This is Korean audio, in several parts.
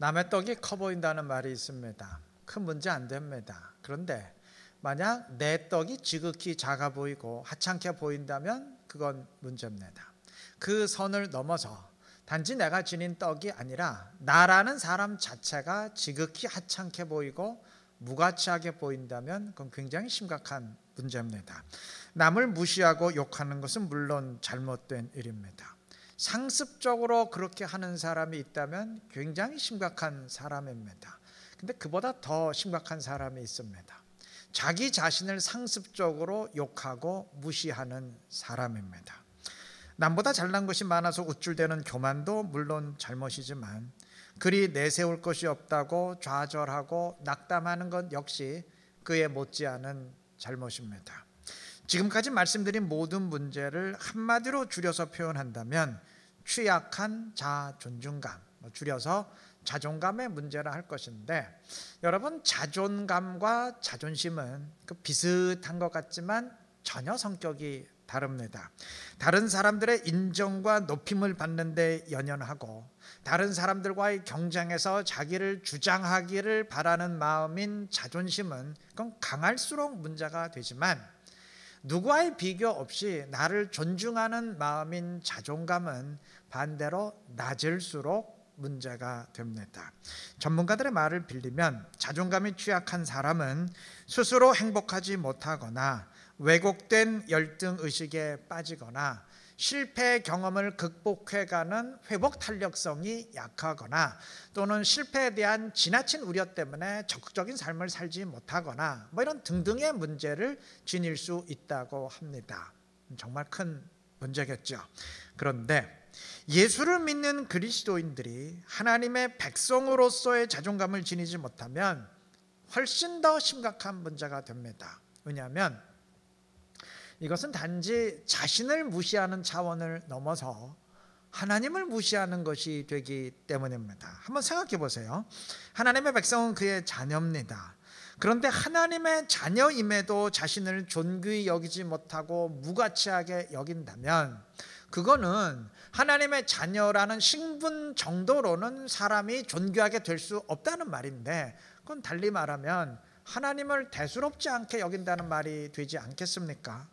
남의 떡이 커 보인다는 말이 있습니다. 큰 문제 안 됩니다. 그런데 만약 내 떡이 지극히 작아 보이고 하찮게 보인다면 그건 문제입니다. 그 선을 넘어서 단지 내가 지닌 떡이 아니라 나라는 사람 자체가 지극히 하찮게 보이고 무가치하게 보인다면 그건 굉장히 심각한 문제입니다. 남을 무시하고 욕하는 것은 물론 잘못된 일입니다. 상습적으로 그렇게 하는 사람이 있다면 굉장히 심각한 사람입니다. 근데 그보다 더 심각한 사람이 있습니다. 자기 자신을 상습적으로 욕하고 무시하는 사람입니다. 남보다 잘난 것이 많아서 우쭐대는 교만도 물론 잘못이지만 그리 내세울 것이 없다고 좌절하고 낙담하는 것 역시 그에 못지않은 잘못입니다. 지금까지 말씀드린 모든 문제를 한마디로 줄여서 표현한다면 취약한 자존중감, 줄여서 자존감의 문제라 할 것인데, 여러분, 자존감과 자존심은 비슷한 것 같지만 전혀 성격이 다릅니다. 다른 사람들의 인정과 높임을 받는 데 연연하고 다른 사람들과의 경쟁에서 자기를 주장하기를 바라는 마음인 자존심은 그건 강할수록 문제가 되지만, 누구와의 비교 없이 나를 존중하는 마음인 자존감은 반대로 낮을수록 문제가 됩니다. 전문가들의 말을 빌리면 자존감이 취약한 사람은 스스로 행복하지 못하거나 왜곡된 열등의식에 빠지거나 실패 경험을 극복해가는 회복 탄력성이 약하거나 또는 실패에 대한 지나친 우려 때문에 적극적인 삶을 살지 못하거나 이런 등등의 문제를 지닐 수 있다고 합니다. 정말 큰 문제겠죠. 그런데 예수를 믿는 그리스도인들이 하나님의 백성으로서의 자존감을 지니지 못하면 훨씬 더 심각한 문제가 됩니다. 왜냐하면 이것은 단지 자신을 무시하는 차원을 넘어서 하나님을 무시하는 것이 되기 때문입니다. 한번 생각해 보세요. 하나님의 백성은 그의 자녀입니다. 그런데 하나님의 자녀임에도 자신을 존귀히 여기지 못하고 무가치하게 여긴다면 그거는 하나님의 자녀라는 신분 정도로는 사람이 존귀하게 될 수 없다는 말인데, 그건 달리 말하면 하나님을 대수롭지 않게 여긴다는 말이 되지 않겠습니까?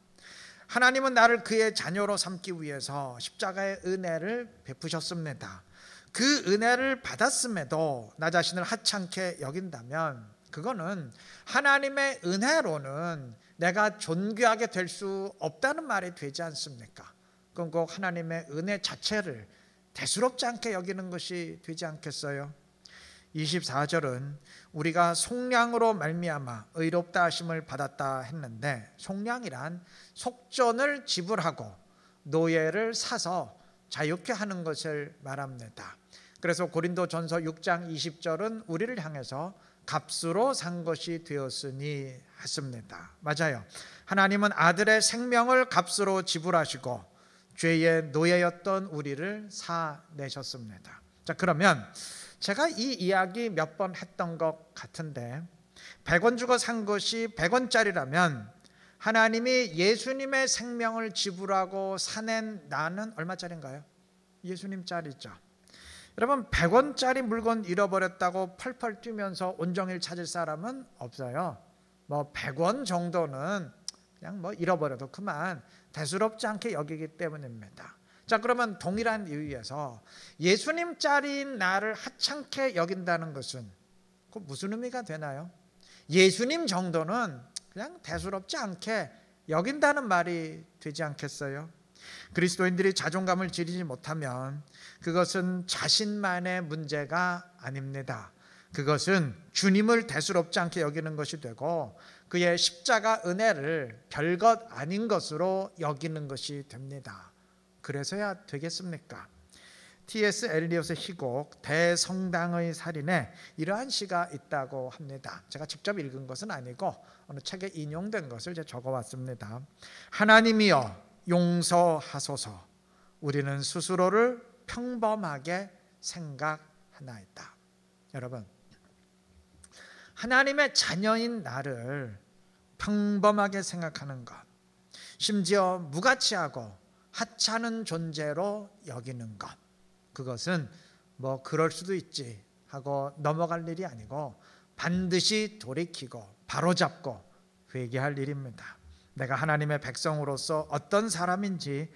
하나님은 나를 그의 자녀로 삼기 위해서 십자가의 은혜를 베푸셨습니다. 그 은혜를 받았음에도 나 자신을 하찮게 여긴다면 그거는 하나님의 은혜로는 내가 존귀하게 될 수 없다는 말이 되지 않습니까? 그건 꼭 하나님의 은혜 자체를 대수롭지 않게 여기는 것이 되지 않겠어요? 24절은 우리가 속량으로 말미암아 의롭다 하심을 받았다 했는데, 속량이란 속전을 지불하고 노예를 사서 자유케 하는 것을 말합니다. 그래서 고린도전서 6장 20절은 우리를 향해서 값으로 산 것이 되었으니 했습니다. 맞아요. 하나님은 아들의 생명을 값으로 지불하시고 죄의 노예였던 우리를 사내셨습니다. 자, 그러면 제가 이 이야기 몇 번 했던 것 같은데, 100원 주고 산 것이 100원짜리라면 하나님이 예수님의 생명을 지불하고 사낸 나는 얼마짜리인가요? 예수님짜리죠. 여러분, 100원짜리 물건 잃어버렸다고 펄펄 뛰면서 온종일 찾을 사람은 없어요. 100원 정도는 그냥 잃어버려도 그만 대수롭지 않게 여기기 때문입니다. 자, 그러면 동일한 이유에서 예수님짜리인 나를 하찮게 여긴다는 것은 그 무슨 의미가 되나요? 예수님 정도는 그냥 대수롭지 않게 여긴다는 말이 되지 않겠어요? 그리스도인들이 자존감을 지니지 못하면 그것은 자신만의 문제가 아닙니다. 그것은 주님을 대수롭지 않게 여기는 것이 되고 그의 십자가 은혜를 별것 아닌 것으로 여기는 것이 됩니다. 그래서야 되겠습니까? T.S. 엘리엇의 희곡 대성당의 살인에 이러한 시가 있다고 합니다. 제가 직접 읽은 것은 아니고 어느 책에 인용된 것을 제가 적어왔습니다. 하나님이여 용서하소서. 우리는 스스로를 평범하게 생각하나이다. 여러분, 하나님의 자녀인 나를 평범하게 생각하는 것, 심지어 무가치하고 하찮은 존재로 여기는 것, 그것은 그럴 수도 있지, 하고 넘어갈 일이 아니고 반드시 돌이키고 바로잡고 회개할 일입니다. 내가 하나님의 백성으로서 어떤 사람인지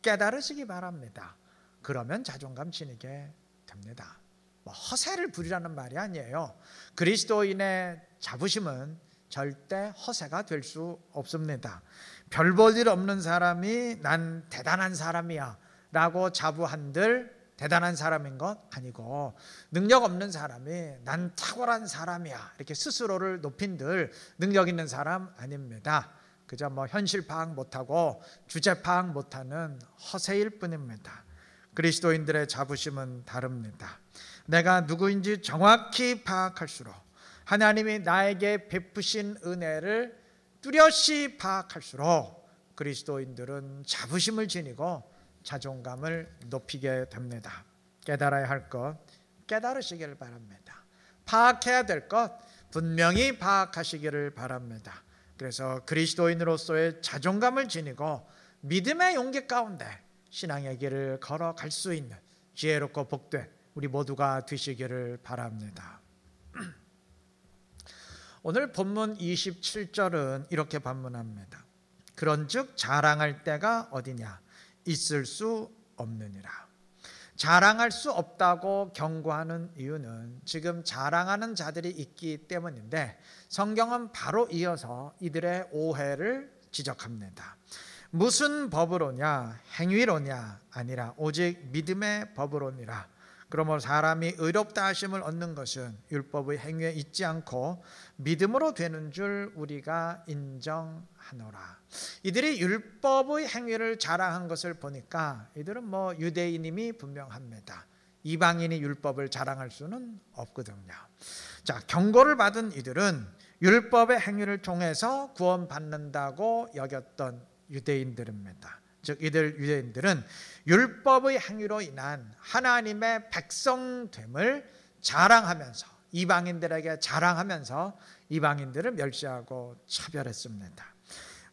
깨달으시기 바랍니다. 그러면 자존감 지니게 됩니다. 허세를 부리라는 말이 아니에요. 그리스도인의 자부심은 절대 허세가 될 수 없습니다. 별 볼 일 없는 사람이 난 대단한 사람이야 라고 자부한들 대단한 사람인 것 아니고, 능력 없는 사람이 난 탁월한 사람이야 이렇게 스스로를 높인들 능력 있는 사람 아닙니다. 그저 현실 파악 못하고 주제 파악 못하는 허세일 뿐입니다. 그리스도인들의 자부심은 다릅니다. 내가 누구인지 정확히 파악할수록, 하나님이 나에게 베푸신 은혜를 뚜렷이 파악할수록 그리스도인들은 자부심을 지니고 자존감을 높이게 됩니다. 깨달아야 할 것 깨달으시기를 바랍니다. 파악해야 될 것 분명히 파악하시기를 바랍니다. 그래서 그리스도인으로서의 자존감을 지니고 믿음의 용기 가운데 신앙의 길을 걸어갈 수 있는 지혜롭고 복된 우리 모두가 되시기를 바랍니다. 오늘 본문 27절은 이렇게 반문합니다. 그런즉 자랑할 때가 어디냐? 있을 수 없느니라. 자랑할 수 없다고 경고하는 이유는 지금 자랑하는 자들이 있기 때문인데, 성경은 바로 이어서 이들의 오해를 지적합니다. 무슨 법으로냐? 행위로냐? 아니라 오직 믿음의 법으로니라. 그러므로 사람이 의롭다 하심을 얻는 것은 율법의 행위에 있지 않고 믿음으로 되는 줄 우리가 인정하노라. 이들이 율법의 행위를 자랑한 것을 보니까 이들은 유대인임이 분명합니다. 이방인이 율법을 자랑할 수는 없거든요. 자, 경고를 받은 이들은 율법의 행위를 통해서 구원받는다고 여겼던 유대인들입니다. 즉 이들 유대인들은 율법의 행위로 인한 하나님의 백성됨을 자랑하면서, 이방인들에게 자랑하면서 이방인들을 멸시하고 차별했습니다.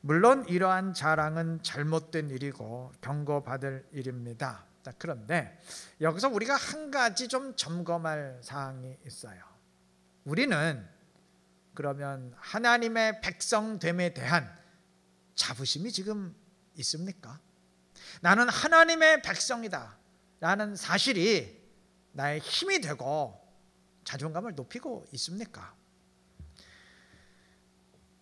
물론 이러한 자랑은 잘못된 일이고 경고받을 일입니다. 그런데 여기서 우리가 한 가지 좀 점검할 사항이 있어요. 우리는 그러면 하나님의 백성됨에 대한 자부심이 지금 있습니까? 나는 하나님의 백성이다 라는 사실이 나의 힘이 되고 자존감을 높이고 있습니까?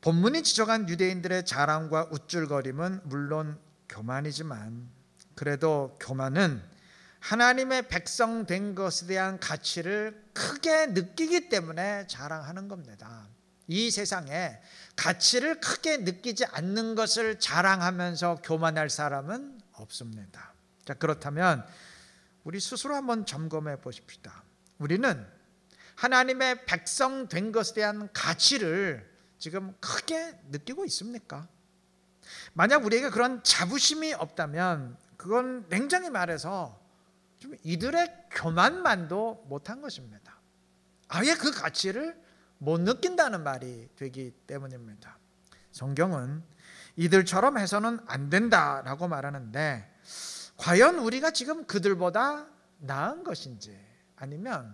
본문이 지적한 유대인들의 자랑과 우쭐거림은 물론 교만이지만, 그래도 교만은 하나님의 백성 된 것에 대한 가치를 크게 느끼기 때문에 자랑하는 겁니다. 이 세상에 가치를 크게 느끼지 않는 것을 자랑하면서 교만할 사람은 없습니다. 자, 그렇다면 우리 스스로 한번 점검해 보십시다. 우리는 하나님의 백성 된 것에 대한 가치를 지금 크게 느끼고 있습니까? 만약 우리에게 그런 자부심이 없다면 그건 냉정히 말해서 좀 이들의 교만만도 못한 것입니다. 아예 그 가치를 못 느낀다는 말이 되기 때문입니다. 성경은 이들처럼 해서는 안 된다라고 말하는데, 과연 우리가 지금 그들보다 나은 것인지, 아니면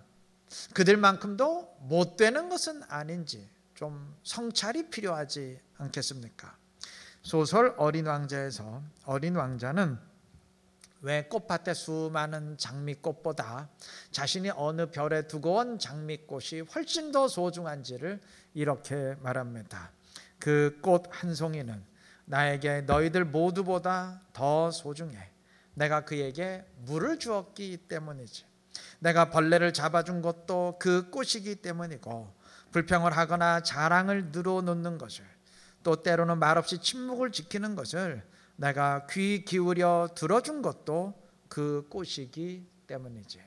그들만큼도 못 되는 것은 아닌지 좀 성찰이 필요하지 않겠습니까? 소설 어린 왕자에서 어린 왕자는 왜 꽃밭에 수많은 장미꽃보다 자신이 어느 별에 두고 온 장미꽃이 훨씬 더 소중한지를 이렇게 말합니다. 그 꽃 한 송이는 나에게 너희들 모두보다 더 소중해. 내가 그에게 물을 주었기 때문이지. 내가 벌레를 잡아준 것도 그 꽃이기 때문이고, 불평을 하거나 자랑을 늘어놓는 것을, 또 때로는 말없이 침묵을 지키는 것을 내가 귀 기울여 들어준 것도 그 꽃이기 때문이지.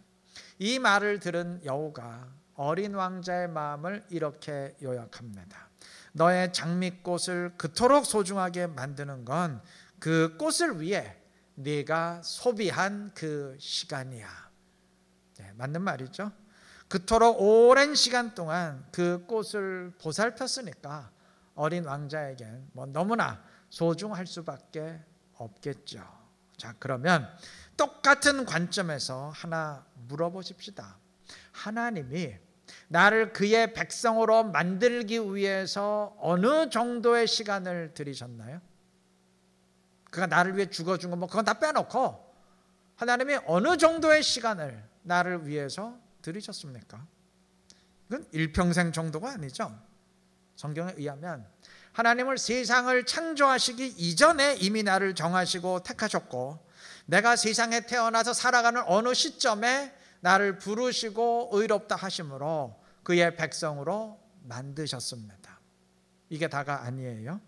이 말을 들은 여우가 어린 왕자의 마음을 이렇게 요약합니다. 너의 장미꽃을 그토록 소중하게 만드는 건 그 꽃을 위해 네가 소비한 그 시간이야. 네, 맞는 말이죠. 그토록 오랜 시간 동안 그 꽃을 보살폈으니까 어린 왕자에겐 너무나 소중할 수밖에 없겠죠. 자, 그러면 똑같은 관점에서 하나 물어보십시다. 하나님이 나를 그의 백성으로 만들기 위해서 어느 정도의 시간을 들이셨나요? 그가 나를 위해 죽어준 거 그건 다 빼놓고 하나님이 어느 정도의 시간을 나를 위해서 들이셨습니까? 이건 일평생 정도가 아니죠. 성경에 의하면 하나님을 세상을 창조하시기 이전에 이미 나를 정하시고 택하셨고, 내가 세상에 태어나서 살아가는 어느 시점에 나를 부르시고 의롭다 하심으로 그의 백성으로 만드셨습니다. 이게 다가 아니에요.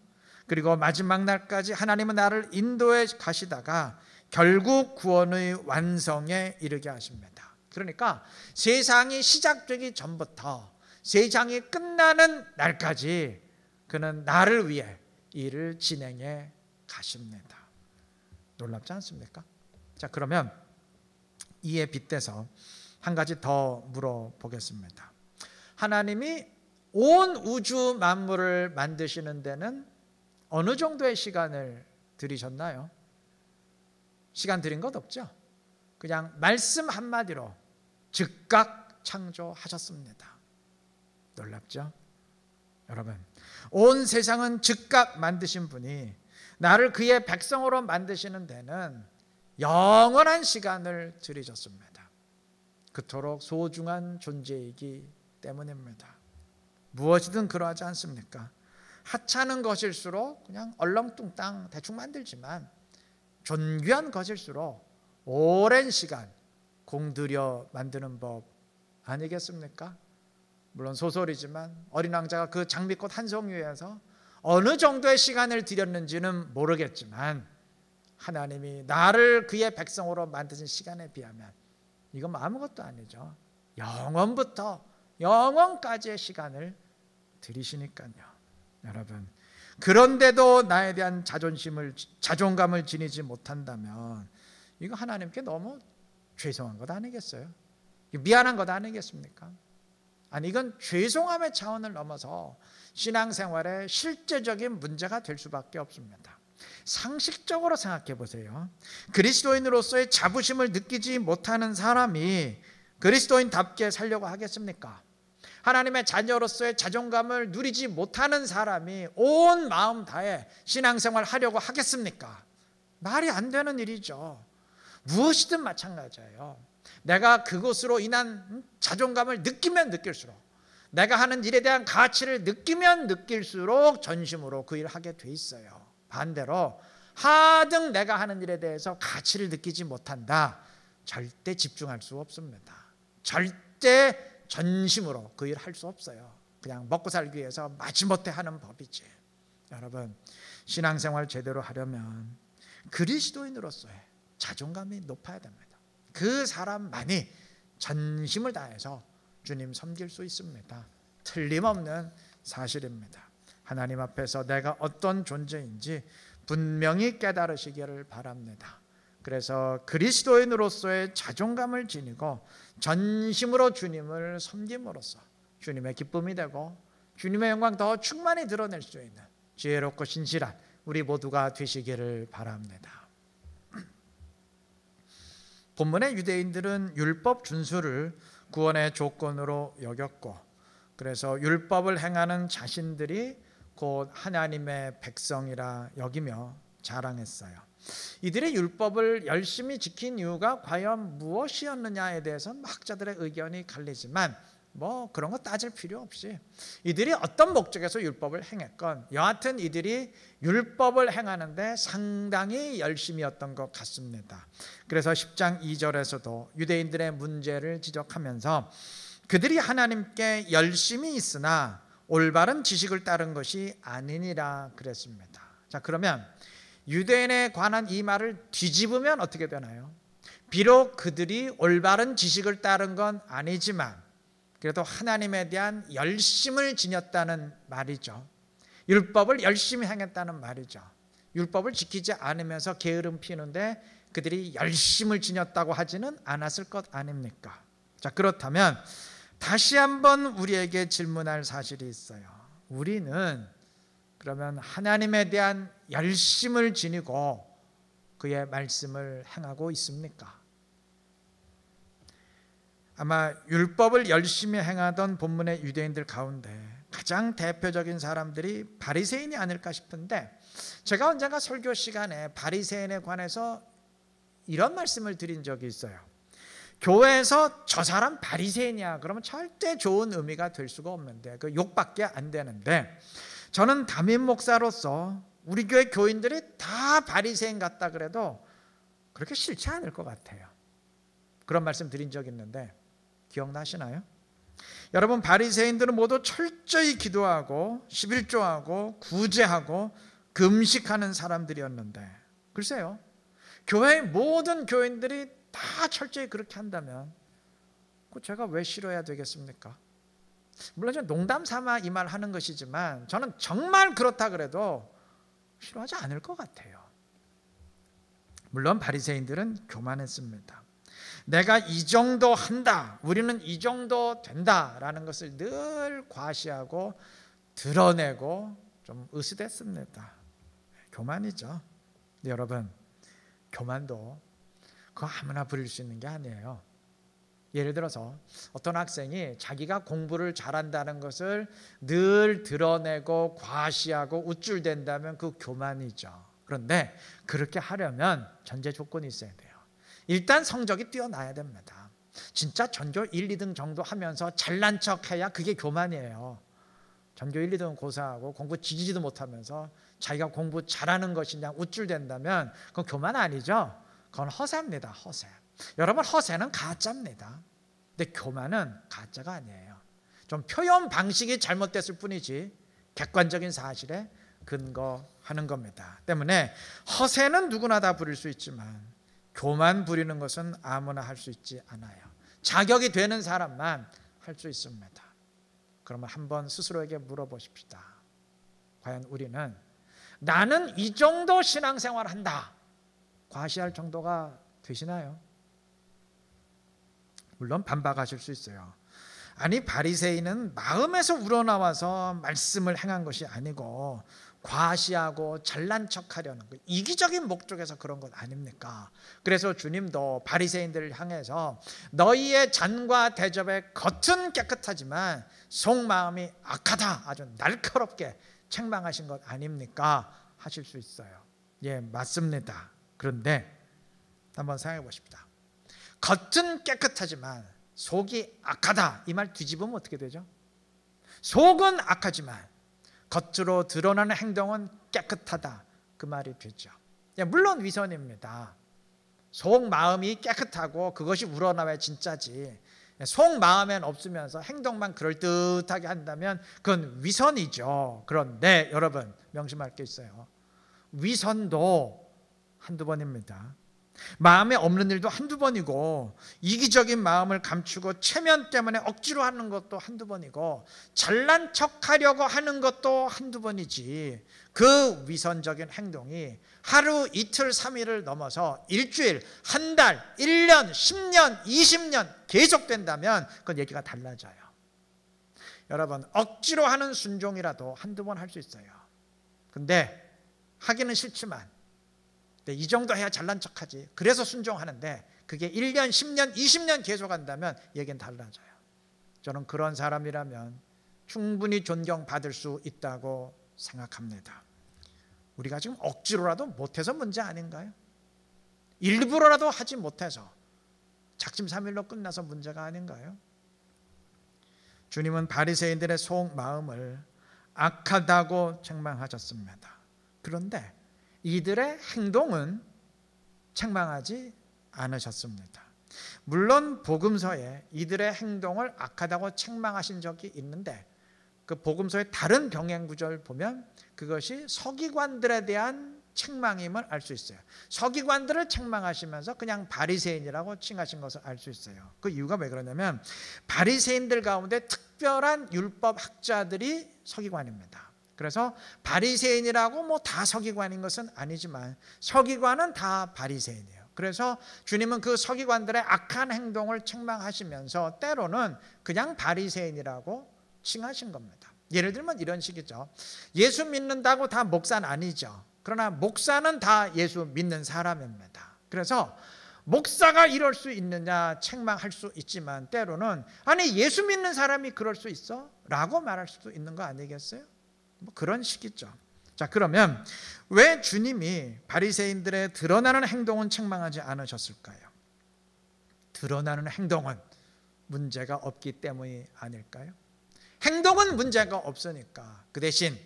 그리고 마지막 날까지 하나님은 나를 인도해 가시다가 결국 구원의 완성에 이르게 하십니다. 그러니까 세상이 시작되기 전부터 세상이 끝나는 날까지 그는 나를 위해 일을 진행해 가십니다. 놀랍지 않습니까? 자, 그러면 이에 빗대서 한 가지 더 물어보겠습니다. 하나님이 온 우주 만물을 만드시는 데는 어느 정도의 시간을 들이셨나요? 시간 들인 것 없죠? 그냥 말씀 한마디로 즉각 창조하셨습니다. 놀랍죠? 여러분, 온 세상은 즉각 만드신 분이 나를 그의 백성으로 만드시는 데는 영원한 시간을 들이셨습니다. 그토록 소중한 존재이기 때문입니다. 무엇이든 그러하지 않습니까? 하찮은 것일수록 그냥 얼렁뚱땅 대충 만들지만 존귀한 것일수록 오랜 시간 공들여 만드는 법 아니겠습니까? 물론 소설이지만 어린 왕자가 그 장미꽃 한 송이 위에서 어느 정도의 시간을 들였는지는 모르겠지만 하나님이 나를 그의 백성으로 만드신 시간에 비하면 이건 아무것도 아니죠. 영원부터 영원까지의 시간을 들이시니까요. 여러분, 그런데도 나에 대한 자존감을 지니지 못한다면 이거 하나님께 너무 죄송한 것 아니겠어요? 미안한 것 아니겠습니까? 아니, 이건 죄송함의 차원을 넘어서 신앙생활의 실제적인 문제가 될 수밖에 없습니다. 상식적으로 생각해 보세요. 그리스도인으로서의 자부심을 느끼지 못하는 사람이 그리스도인답게 살려고 하겠습니까? 하나님의 자녀로서의 자존감을 누리지 못하는 사람이 온 마음 다해 신앙생활 하려고 하겠습니까? 말이 안 되는 일이죠. 무엇이든 마찬가지예요. 내가 그것으로 인한 자존감을 느끼면 느낄수록, 내가 하는 일에 대한 가치를 느끼면 느낄수록 전심으로 그 일을 하게 돼 있어요. 반대로 하등 내가 하는 일에 대해서 가치를 느끼지 못한다, 절대 집중할 수 없습니다. 절대 전심으로 그 일을 할 수 없어요. 그냥 먹고 살기 위해서 마지못해 하는 법이지. 여러분, 신앙생활 제대로 하려면 그리스도인으로서의 자존감이 높아야 됩니다. 그 사람만이 전심을 다해서 주님 섬길 수 있습니다. 틀림없는 사실입니다. 하나님 앞에서 내가 어떤 존재인지 분명히 깨달으시기를 바랍니다. 그래서 그리스도인으로서의 자존감을 지니고 전심으로 주님을 섬김으로써 주님의 기쁨이 되고 주님의 영광 더 충만히 드러낼 수 있는 지혜롭고 신실한 우리 모두가 되시기를 바랍니다. 본문의 유대인들은 율법 준수를 구원의 조건으로 여겼고, 그래서 율법을 행하는 자신들이 곧 하나님의 백성이라 여기며 자랑했어요. 이들의 율법을 열심히 지킨 이유가 과연 무엇이었느냐에 대해서는 학자들의 의견이 갈리지만 그런 거 따질 필요 없이 이들이 어떤 목적에서 율법을 행했건 여하튼 이들이 율법을 행하는데 상당히 열심이었던 것 같습니다. 그래서 10장 2절에서도 유대인들의 문제를 지적하면서 그들이 하나님께 열심히 있으나 올바른 지식을 따른 것이 아니니라 그랬습니다. 자, 그러면 유대인에 관한 이 말을 뒤집으면 어떻게 되나요? 비록 그들이 올바른 지식을 따른 건 아니지만 그래도 하나님에 대한 열심을 지녔다는 말이죠. 율법을 열심히 행했다는 말이죠. 율법을 지키지 않으면서 게으름 피우는데 그들이 열심을 지녔다고 하지는 않았을 것 아닙니까? 자, 그렇다면 다시 한번 우리에게 질문할 사실이 있어요. 우리는 그러면 하나님에 대한 열심을 지니고 그의 말씀을 행하고 있습니까? 아마 율법을 열심히 행하던 본문의 유대인들 가운데 가장 대표적인 사람들이 바리새인이 아닐까 싶은데, 제가 언젠가 설교 시간에 바리새인에 관해서 이런 말씀을 드린 적이 있어요. 교회에서 저 사람 바리새인이야 그러면 절대 좋은 의미가 될 수가 없는데, 그 욕밖에 안 되는데, 저는 담임 목사로서 우리 교회 교인들이 다 바리새인 같다 그래도 그렇게 싫지 않을 것 같아요. 그런 말씀 드린 적 있는데 기억나시나요? 여러분, 바리새인들은 모두 철저히 기도하고 11조하고 구제하고 금식하는 사람들이었는데, 글쎄요, 교회의 모든 교인들이 다 철저히 그렇게 한다면 제가 왜 싫어야 되겠습니까? 물론 저는 농담 삼아 이 말 하는 것이지만 저는 정말 그렇다 그래도 싫어하지 않을 것 같아요. 물론 바리새인들은 교만했습니다. 내가 이 정도 한다, 우리는 이 정도 된다라는 것을 늘 과시하고 드러내고 좀 으스댔습니다. 교만이죠. 근데 여러분, 교만도 그거 아무나 부릴 수 있는 게 아니에요. 예를 들어서 어떤 학생이 자기가 공부를 잘한다는 것을 늘 드러내고 과시하고 우쭐댄다면 그 교만이죠. 그런데 그렇게 하려면 전제 조건이 있어야 돼요. 일단 성적이 뛰어나야 됩니다. 진짜 전교 1, 2등 정도 하면서 잘난 척해야 그게 교만이에요. 전교 1, 2등은 고사하고 공부 지지도 못하면서 자기가 공부 잘하는 것이냐 우쭐댄다면 그건 교만 아니죠. 그건 허세입니다. 허세. 여러분, 허세는 가짜입니다. 근데 교만은 가짜가 아니에요. 좀 표현 방식이 잘못됐을 뿐이지 객관적인 사실에 근거하는 겁니다. 때문에 허세는 누구나 다 부릴 수 있지만 교만 부리는 것은 아무나 할 수 있지 않아요. 자격이 되는 사람만 할 수 있습니다. 그러면 한번 스스로에게 물어보십시다. 과연 우리는 나는 이 정도 신앙생활 한다 과시할 정도가 되시나요? 물론 반박하실 수 있어요. 아니, 바리새인은 마음에서 우러나와서 말씀을 행한 것이 아니고 과시하고 잘난 척하려는 거, 이기적인 목적에서 그런 것 아닙니까? 그래서 주님도 바리새인들을 향해서 너희의 잔과 대접의 겉은 깨끗하지만 속마음이 악하다, 아주 날카롭게 책망하신 것 아닙니까? 하실 수 있어요. 예, 맞습니다. 그런데 한번 생각해 보십시다. 겉은 깨끗하지만 속이 악하다, 이 말 뒤집으면 어떻게 되죠? 속은 악하지만 겉으로 드러나는 행동은 깨끗하다, 그 말이 되죠. 물론 위선입니다. 속 마음이 깨끗하고 그것이 우러나와야 진짜지, 속 마음엔 없으면서 행동만 그럴듯하게 한다면 그건 위선이죠. 그런데 여러분, 명심할 게 있어요. 위선도 한두 번입니다. 마음에 없는 일도 한두 번이고, 이기적인 마음을 감추고 체면 때문에 억지로 하는 것도 한두 번이고, 잘난 척하려고 하는 것도 한두 번이지, 그 위선적인 행동이 하루, 이틀, 3일을 넘어서 일주일, 한 달, 1년, 10년, 20년 계속된다면 그건 얘기가 달라져요. 여러분, 억지로 하는 순종이라도 한두 번 할 수 있어요. 근데 하기는 싫지만 이 정도 해야 잘난 척하지, 그래서 순종하는데 그게 1년, 10년, 20년 계속한다면 얘기는 달라져요. 저는 그런 사람이라면 충분히 존경받을 수 있다고 생각합니다. 우리가 지금 억지로라도 못해서 문제 아닌가요? 일부러라도 하지 못해서 작심삼일로 끝나서 문제가 아닌가요? 주님은 바리새인들의 속 마음을 악하다고 책망하셨습니다. 그런데 이들의 행동은 책망하지 않으셨습니다. 물론 복음서에 이들의 행동을 악하다고 책망하신 적이 있는데, 그 복음서의 다른 병행 구절 보면 그것이 서기관들에 대한 책망임을 알 수 있어요. 서기관들을 책망하시면서 그냥 바리새인이라고 칭하신 것을 알 수 있어요. 그 이유가 왜 그러냐면 바리새인들 가운데 특별한 율법 학자들이 서기관입니다. 그래서 바리새인이라고 뭐 다 서기관인 것은 아니지만 서기관은 다 바리새인이에요. 그래서 주님은 그 서기관들의 악한 행동을 책망하시면서 때로는 그냥 바리새인이라고 칭하신 겁니다. 예를 들면 이런 식이죠. 예수 믿는다고 다 목사는 아니죠. 그러나 목사는 다 예수 믿는 사람입니다. 그래서 목사가 이럴 수 있느냐 책망할 수 있지만 때로는 아니 예수 믿는 사람이 그럴 수 있어? 라고 말할 수도 있는 거 아니겠어요? 뭐 그런 식이죠. 자, 그러면 왜 주님이 바리새인들의 드러나는 행동은 책망하지 않으셨을까요? 드러나는 행동은 문제가 없기 때문이 아닐까요? 행동은 문제가 없으니까 그 대신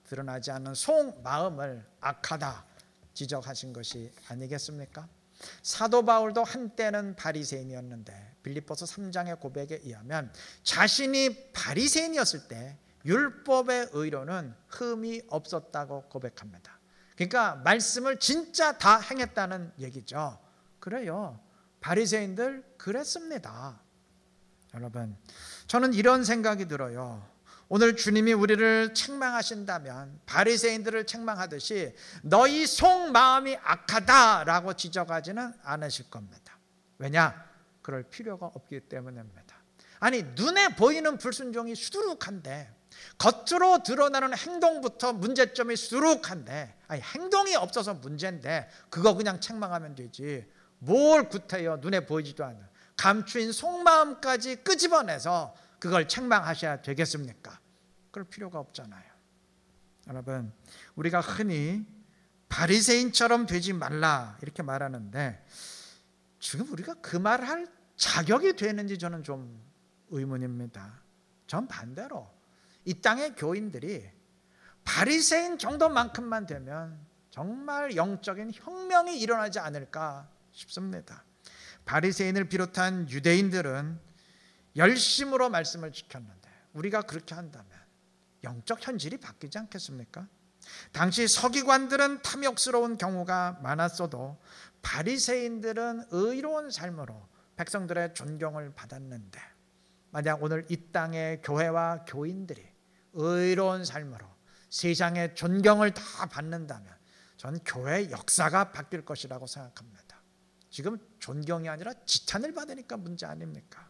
드러나지 않는 속마음을 악하다 지적하신 것이 아니겠습니까? 사도 바울도 한때는 바리새인이었는데 빌립보서 3장의 고백에 의하면 자신이 바리새인이었을 때 율법의 의로는 흠이 없었다고 고백합니다. 그러니까 말씀을 진짜 다 행했다는 얘기죠. 그래요. 바리새인들 그랬습니다. 여러분, 저는 이런 생각이 들어요. 오늘 주님이 우리를 책망하신다면 바리새인들을 책망하듯이 너희 속마음이 악하다라고 지적하지는 않으실 겁니다. 왜냐? 그럴 필요가 없기 때문입니다. 아니, 눈에 보이는 불순종이 수두룩한데 겉으로 드러나는 행동부터 문제점이 수두룩한데, 아니 행동이 없어서 문제인데 그거 그냥 책망하면 되지 뭘 구태여 눈에 보이지도 않는 감추인 속마음까지 끄집어내서 그걸 책망하셔야 되겠습니까? 그럴 필요가 없잖아요. 여러분, 우리가 흔히 바리새인처럼 되지 말라 이렇게 말하는데 지금 우리가 그 말을 할 자격이 되는지 저는 좀 의문입니다. 전 반대로 이 땅의 교인들이 바리새인 정도만큼만 되면 정말 영적인 혁명이 일어나지 않을까 싶습니다. 바리새인을 비롯한 유대인들은 열심으로 말씀을 지켰는데 우리가 그렇게 한다면 영적 현실이 바뀌지 않겠습니까? 당시 서기관들은 탐욕스러운 경우가 많았어도 바리새인들은 의로운 삶으로 백성들의 존경을 받았는데 만약 오늘 이 땅의 교회와 교인들이 의로운 삶으로 세상의 존경을 다 받는다면 저는 교회의 역사가 바뀔 것이라고 생각합니다. 지금 존경이 아니라 지탄을 받으니까 문제 아닙니까?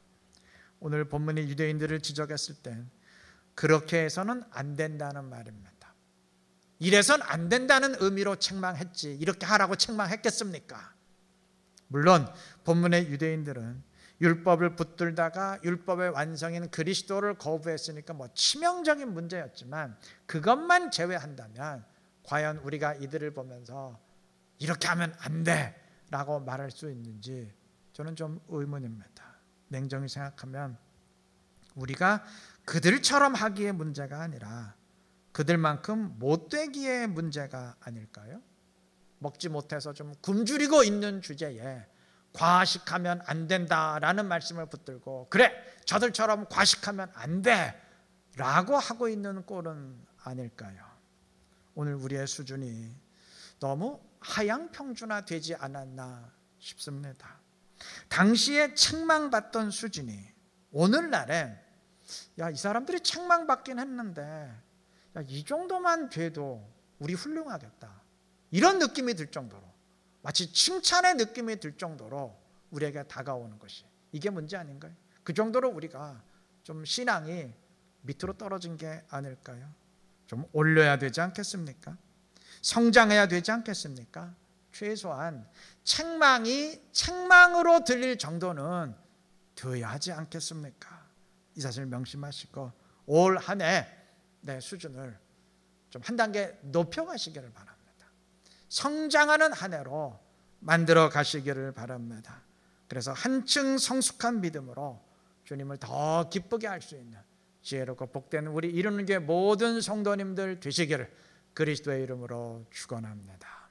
오늘 본문이 유대인들을 지적했을 땐 그렇게 해서는 안 된다는 말입니다. 이래선 안 된다는 의미로 책망했지 이렇게 하라고 책망했겠습니까? 물론 본문의 유대인들은 율법을 붙들다가 율법의 완성인 그리스도를 거부했으니까 뭐 치명적인 문제였지만 그것만 제외한다면 과연 우리가 이들을 보면서 이렇게 하면 안 돼 라고 말할 수 있는지 저는 좀 의문입니다. 냉정히 생각하면 우리가 그들처럼 하기에 문제가 아니라 그들만큼 못되기에 문제가 아닐까요? 먹지 못해서 좀 굶주리고 있는 주제에 과식하면 안 된다라는 말씀을 붙들고 그래 저들처럼 과식하면 안 돼 라고 하고 있는 꼴은 아닐까요? 오늘 우리의 수준이 너무 하향평준화 되지 않았나 싶습니다. 당시에 책망받던 수준이 오늘날엔 야, 이 사람들이 책망받긴 했는데 야, 이 정도만 돼도 우리 훌륭하겠다 이런 느낌이 들 정도로 마치 칭찬의 느낌이 들 정도로 우리에게 다가오는 것이 이게 문제 아닌가요? 그 정도로 우리가 좀 신앙이 밑으로 떨어진 게 아닐까요? 좀 올려야 되지 않겠습니까? 성장해야 되지 않겠습니까? 최소한 책망이 책망으로 들릴 정도는 되어야 하지 않겠습니까? 이 사실 명심하시고 올 한 해 내 수준을 좀 한 단계 높여가시기를 바랍니다. 성장하는 한 해로 만들어 가시기를 바랍니다. 그래서 한층 성숙한 믿음으로 주님을 더 기쁘게 할 수 있는 지혜롭고 복된 우리 이루는 게 모든 성도님들 되시기를 그리스도의 이름으로 축원합니다.